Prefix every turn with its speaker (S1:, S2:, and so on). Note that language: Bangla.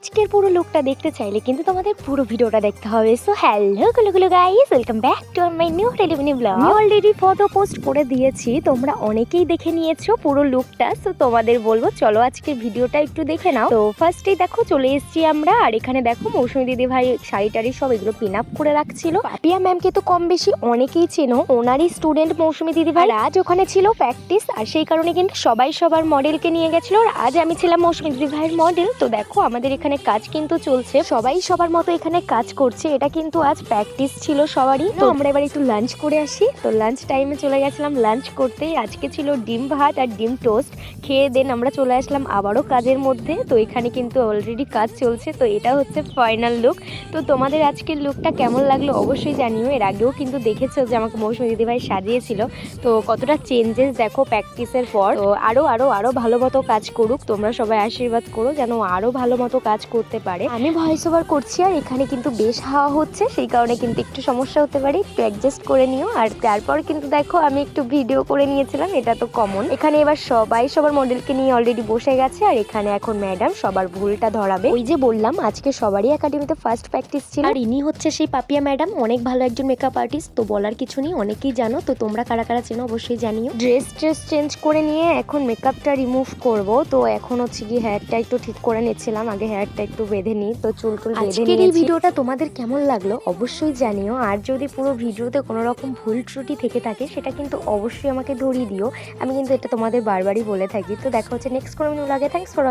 S1: আজকের পুরো লুকটা দেখতে চাইলে কিন্তু তোমাদের পুরো ভিডিওটা দেখতে হবে। সো হ্যালো গুলো guys, welcome back to my new television blog. আমি অলরেডি ফটো পোস্ট করে দিয়েছি, তোমরা অনেকেই দেখে নিয়েছো পুরো লুকটা। সো তোমাদের বলবো চলো আজকের ভিডিওটা একটু দেখে নাও। তো ফার্স্টেই দেখো চলে এসেছি আমরা, আর এখানে দেখো মৌসুমী দিদি ভাই শাড়ি টাড়ি সব এগুলো পিন আপ করে রাখছিল। পাপিয়া ম্যামকে তো কম বেশি অনেকেই চেনো, ওনারই স্টুডেন্ট মৌসুমী দিদি ভাই। আজ ওখানে ছিল প্র্যাকটিস, আর সেই কারণে কিন্তু সবাই সবার মডেলকে নিয়ে গেছিল। আর আজ আমি ছিলাম মৌসুমী দিদি ভাইয়ের মডেল। তো দেখো আমাদের এখানে কাজ কিন্তু চলছে, সবাই সবার মতো এখানে কাজ করছে। এটা কিন্তু আজ প্র্যাকটিস ছিল সবারই। তো আমরা এবার একটু লাঞ্চ করে আসি। তো লাঞ্চ টাইমে চলে গেছিলাম লাঞ্চ করতে। আজকে ছিল ডিম ভাত আর ডিম টোস্ট। খেয়ে দেন আমরা চলে আসলাম আবারও কাজের মধ্যে। তো এখানে কিন্তু অলরেডি কাজ চলছে। তো এটা হচ্ছে ফাইনাল লুক। তো তোমাদের আজকের লুকটা কেমন লাগলো অবশ্যই জানিও। এর আগেও কিন্তু দেখেছো যে আমাকে মৌসুমী দিদি ভাই সাজিয়েছিল। তো কতটা চেঞ্জেস দেখো প্র্যাকটিসের পর। তো আরো ভালো মতো কাজ করুক, তোমরা সবাই আশীর্বাদ করো যেন আরো ভালো মতো কাজ করতে পারে। আমি ভয়েস ওভার করছি, আর এখানে কিন্তু বেশ হাওয়া হচ্ছে, সেই কারণে কিন্তু একটু সমস্যা হতে পারে, একটু অ্যাডজাস্ট করে নিও। আর তারপর কিন্তু দেখো আমি একটু ভিডিও করে নিয়েছিলাম, এটা তো কমন। এখানে এবার সবাই সবার মডেলকে নিয়ে অলরেডি বসে গেছে, আর এখানে এখন ম্যাডাম সবার ভুলটা ধরাবে। ওই যে বললাম আজকে সবারই একাডেমিতে ফার্স্ট প্র্যাকটিস ছিল, আর ইনি হচ্ছে সেই পাপিয়া ম্যাডাম, অনেক ভালো একজন মেকআপ আর্টিস্ট। তো বলার কিছু নেই, অনেকেই জানো। তো তোমরা কারা কারা চেনো অবশ্যই জানিও। ড্রেস চেঞ্জ করে নিয়ে এখন মেকআপটা রিমুভ করব। তো এখন হচ্ছে কি হেয়ারটা একটু ঠিক করে নিচ্ছিলাম, আগে হেয়ারটা একটু বেঁধে নিই। তো চুল বেঁধে নিয়েছি। এই ভিডিওটা তোমাদের কেমন লাগলো অবশ্যই জানিও। আর যদি পুরো ভিডিওতে কোনো রকম ভুল ত্রুটি থেকে থাকে সেটা কিন্তু অবশ্যই আমাকে ধরিয়ে দিও। আমি কিন্তু এটা তোমাদের বারবারই বলে থাকি। তো দেখা হচ্ছে নেক্সট কোনো ভিডিও লাগে। Thanks for